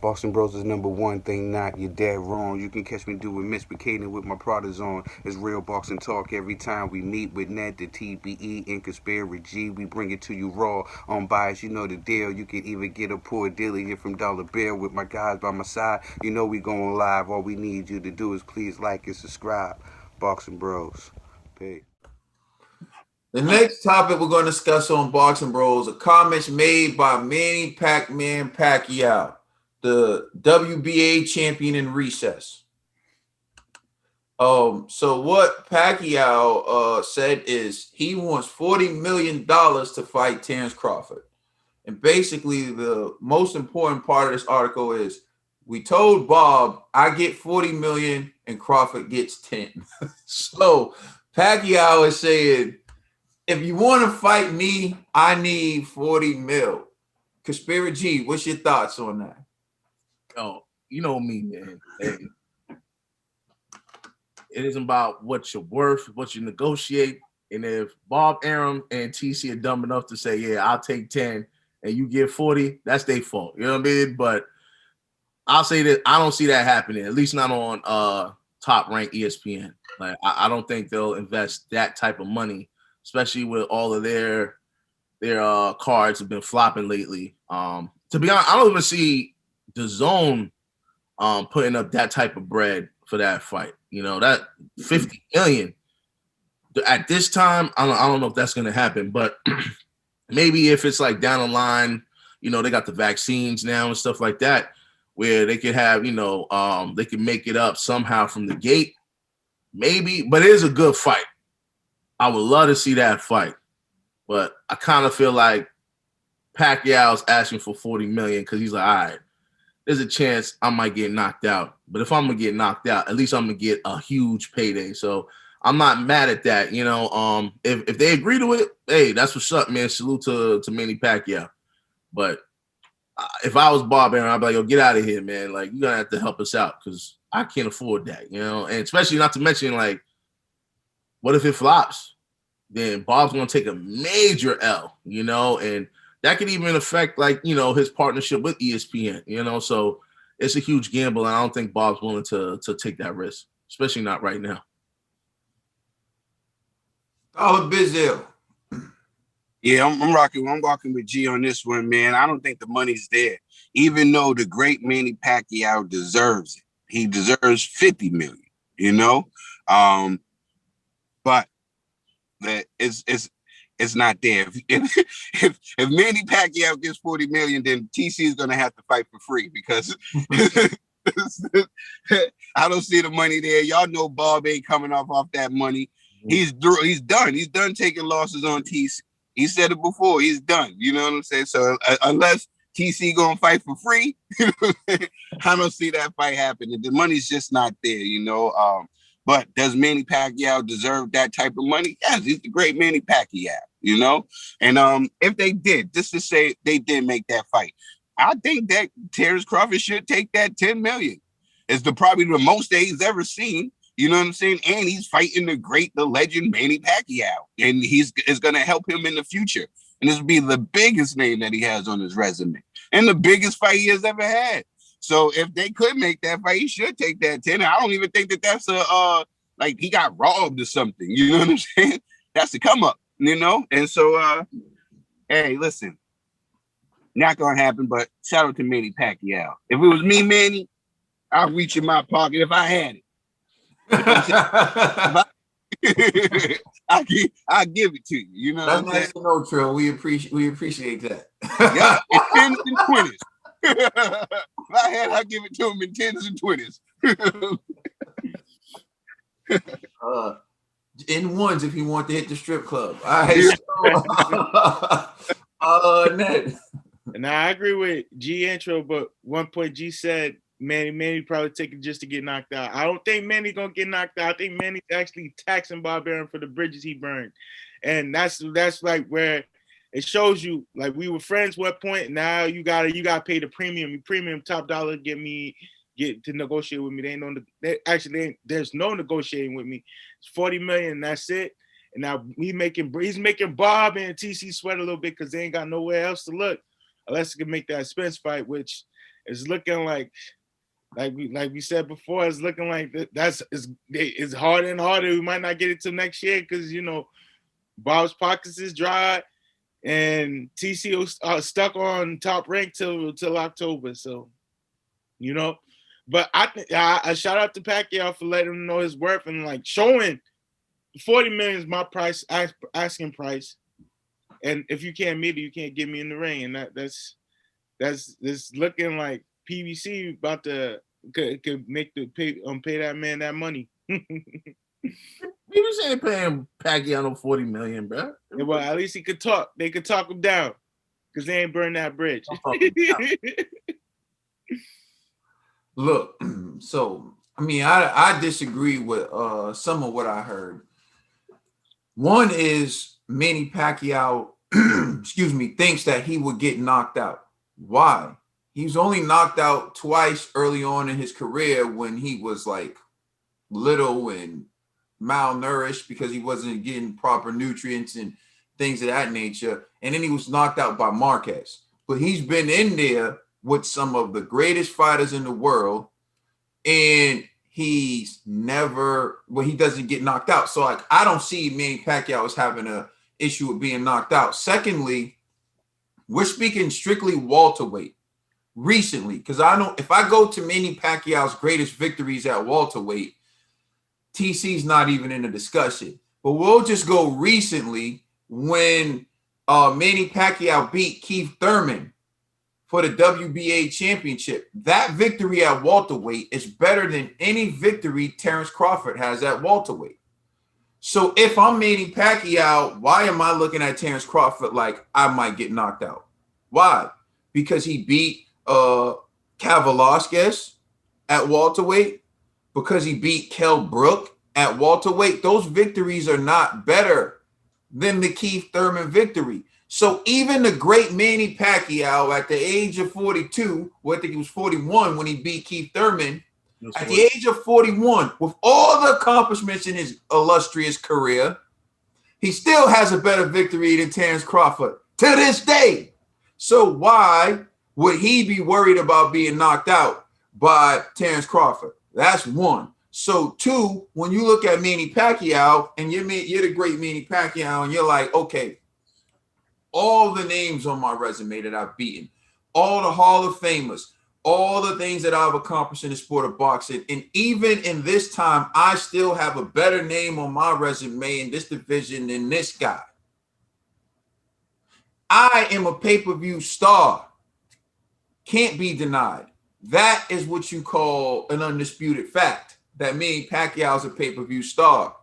Boston Bros is number one thing not. You're dead wrong. You can catch me doing misbehaving with my products on. It's real boxing talk every time we meet with Ned, the TBE, and Conspiracy G. We bring it to you raw, unbiased. You know the deal. You can even get a poor dealer here from Dollar Bill with my guys by my side. You know we going live. All we need you to do is please like and subscribe. Boxing Bros. Peace. The next topic we're going to discuss on Boxing Bros are comments made by Manny Pacman Pacquiao, the WBA champion in recess. So what Pacquiao said is he wants $40 million to fight Terence Crawford. And basically the most important part of this article is we told Bob I get 40 million and Crawford gets 10. So Pacquiao is saying, if you want to fight me, I need 40 mil. Conspiracy G, what's your thoughts on that? Oh, you know me, man. Hey, it isn't about what you're worth, what you negotiate. And if Bob Arum and TC are dumb enough to say, yeah, I'll take 10 and you get 40, that's their fault. You know what I mean? But I'll say that I don't see that happening, at least not on top ranked ESPN. Like I don't think they'll invest that type of money, especially with all of their cards have been flopping lately. To be honest, I don't even see the zone putting up that type of bread for that fight. You know, that 50 million at this time, I don't know if that's going to happen, but maybe if it's like down the line, you know, they got the vaccines now and stuff like that, where they could have, you know, they can make it up somehow from the gate, maybe. But it is a good fight. I would love to see that fight, but I kind of feel like Pacquiao's asking for 40 million because he's like, all right, there's a chance I might get knocked out. But if I'm gonna get knocked out, at least I'm gonna get a huge payday. So I'm not mad at that. You know, if they agree to it, hey, that's what's up, man. Salute to Manny Pacquiao. But if I was Bob Arum, I'd be like, yo, get out of here, man. Like, you're gonna have to help us out because I can't afford that, you know. And especially not to mention, like, what if it flops? Then Bob's gonna take a major L, you know, and that could even affect, like, you know, his partnership with ESPN, you know. So it's a huge gamble, and I don't think Bob's willing to take that risk, especially not right now. Oh, Bizzle. Yeah, I'm rocking. I'm walking with G on this one, man. I don't think the money's there, even though the great Manny Pacquiao deserves it. He deserves 50 million, you know. But that it's not there. If Manny Pacquiao gets 40 million, then TC is gonna have to fight for free because I don't see the money there. Y'all know Bob ain't coming off that money. He's done. He's done taking losses on TC. He said it before. He's done. You know what I'm saying? So unless TC gonna fight for free, I don't see that fight happening. The money's just not there, you know. But does Manny Pacquiao deserve that type of money? Yes, he's the great Manny Pacquiao, you know. And if they did, just to say they did make that fight, I think that Terence Crawford should take that 10 million. It's probably the most that he's ever seen. You know what I'm saying? And he's fighting the legend Manny Pacquiao. And it's going to help him in the future. And this will be the biggest name that he has on his resume. And the biggest fight he has ever had. So if they could make that fight, he should take that 10. I don't even think that that's like he got robbed or something. You know what I'm saying? That's the come up, you know? And so, hey, listen, not going to happen, but shout out to Manny Pacquiao. If it was me, Manny, I'd reach in my pocket if I had it. I give it to you. You know, that's nice to know, Trill. We appreciate that. Yeah, it's 10s and 20s. If I had, I'd give it to him in 10s and 20s. In ones if you want to hit the strip club. All right. So, Ned. And I agree with G intro, but one point G said Manny probably taking just to get knocked out. I don't think Manny gonna get knocked out. I think Manny's actually taxing Bob Arum for the bridges he burned, and that's like where it shows you like we were friends one point. Now you gotta pay the premium top dollar get to negotiate with me. There's no negotiating with me. It's 40 million. And that's it. And now he's making Bob and TC sweat a little bit because they ain't got nowhere else to look unless he can make that Spence fight, which. it's looking like we said before, it's looking like it's harder and harder. We might not get it till next year because Bob's pockets is dry, and TC stuck on top rank till October. So, but I shout out to Pacquiao for letting him know his worth and like showing 40 million is my price, asking price. And if you can't meet it, you can't get me in the ring. And that's looking like PBC about to could make the pay that man that money. People say paying Pacquiao no 40 million, bro. Yeah, well, at least he could talk. They could talk him down because they ain't burned that bridge. Look, so I mean, I disagree with some of what I heard. One is Manny Pacquiao, excuse me, thinks that he would get knocked out. Why? He was only knocked out twice early on in his career when he was like little and malnourished because he wasn't getting proper nutrients and things of that nature. And then he was knocked out by Marquez. But he's been in there with some of the greatest fighters in the world, and he's never, he doesn't get knocked out. So like, I don't see Manny Pacquiao as having an issue with being knocked out. Secondly, we're speaking strictly welterweight recently, because I know if I go to Manny Pacquiao's greatest victories at welterweight, TC's not even in the discussion. But we'll just go recently when Manny Pacquiao beat Keith Thurman for the WBA championship. That victory at welterweight is better than any victory Terence Crawford has at welterweight. So if I'm Manny Pacquiao, why am I looking at Terence Crawford like I might get knocked out? Why? Because he beat Velasquez at welterweight, because he beat Kell Brook at welterweight. Those victories are not better than the Keith Thurman victory. So even the great Manny Pacquiao at the age of 42, well, I think he was 41 when he beat Keith Thurman, at the age of 41, with all the accomplishments in his illustrious career, he still has a better victory than Terence Crawford to this day. So why would he be worried about being knocked out by Terence Crawford? That's one. So two, when you look at Manny Pacquiao and you're the great Manny Pacquiao and you're like, okay, all the names on my resume that I've beaten, all the Hall of Famers, all the things that I've accomplished in the sport of boxing, and even in this time, I still have a better name on my resume in this division than this guy. I am a pay-per-view star. Can't be denied. That is what you call an undisputed fact, that Manny Pacquiao is a pay-per-view star.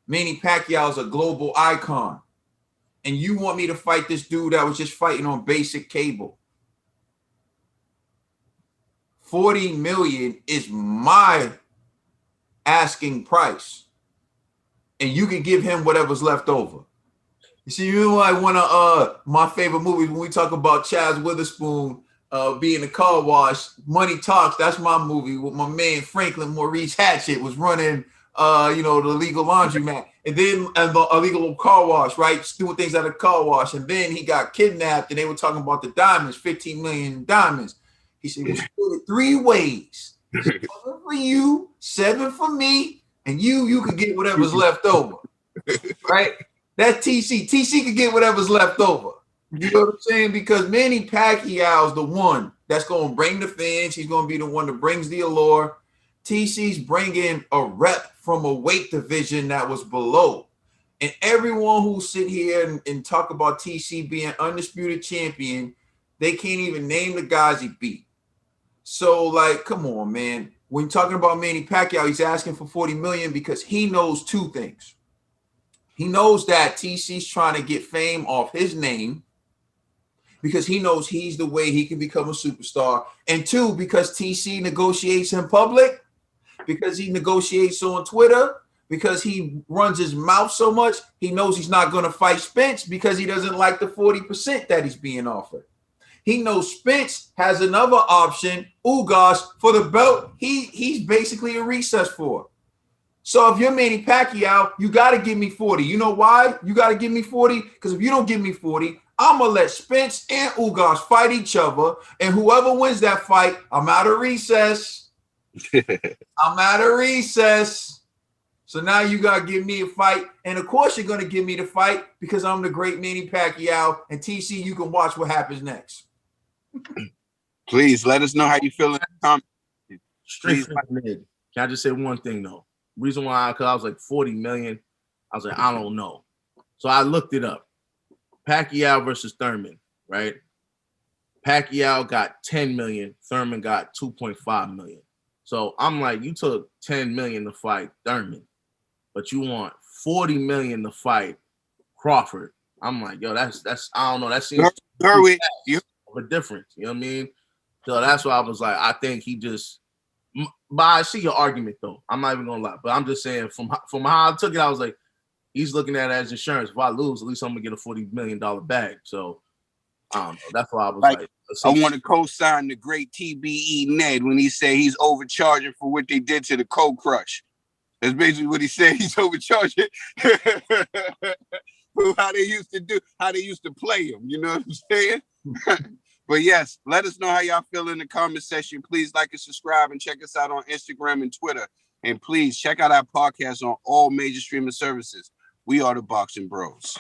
Manny Pacquiao is a global icon. And you want me to fight this dude that was just fighting on basic cable? 40 million is my asking price. And you can give him whatever's left over. You see, you know, like one of my favorite movies when we talk about Chaz Witherspoon being a car wash, Money Talks. That's my movie with my man Franklin Maurice Hatchett was running the legal laundromat, and then the illegal car wash, right? Just doing things at a car wash. And then he got kidnapped and they were talking about the diamonds, 15 million diamonds. He said, we'll split it 3 ways. 7 for you, 7 for me, and you could get whatever's left over. Right? That's TC. TC could get whatever's left over. You know what I'm saying? Because Manny Pacquiao is the one that's going to bring the fans. He's going to be the one that brings the allure. TC's bringing a rep from a weight division that was below. And everyone who sit here and talk about TC being undisputed champion, they can't even name the guys he beat. So, like, come on, man. When talking about Manny Pacquiao, he's asking for 40 million because he knows 2 things. He knows that TC's trying to get fame off his name because he knows he's the way he can become a superstar. And 2, because TC negotiates in public, because he negotiates on Twitter, because he runs his mouth so much, he knows he's not going to fight Spence because he doesn't like the 40% that he's being offered. He knows Spence has another option, Ugas, for the belt he's basically a recess for. So if you're Manny Pacquiao, you got to give me 40. You know why you got to give me 40? Because if you don't give me 40, I'm going to let Spence and Ugas fight each other. And whoever wins that fight, I'm out of recess. I'm out of recess. So now you got to give me a fight. And of course, you're going to give me the fight because I'm the great Manny Pacquiao. And TC, you can watch what happens next. Please let us know how you feel in the comments. Straight from the mid. Can I just say one thing though? Reason why, because I was like 40 million. I was like, I don't know. So I looked it up. Pacquiao versus Thurman, right? Pacquiao got 10 million. Thurman got 2.5 million. So I'm like, you took 10 million to fight Thurman, but you want 40 million to fight Crawford. I'm like, yo, that's I don't know. That seems of a difference. You know what I mean? So that's why I was like, I think he just. But I see your argument though. I'm not even gonna lie. But I'm just saying from how I took it, I was like, he's looking at it as insurance. If I lose, at least I'm gonna get a $40 million bag. So I don't know. That's why I was like I want to co-sign the great TBE Ned when he said he's overcharging for what they did to the Cold Crush. That's basically what he said. He's overcharging for how they used to play him. You know what I'm saying? But yes, let us know how y'all feel in the comment section. Please like and subscribe and check us out on Instagram and Twitter. And please check out our podcast on all major streaming services. We are the Boxing Bros.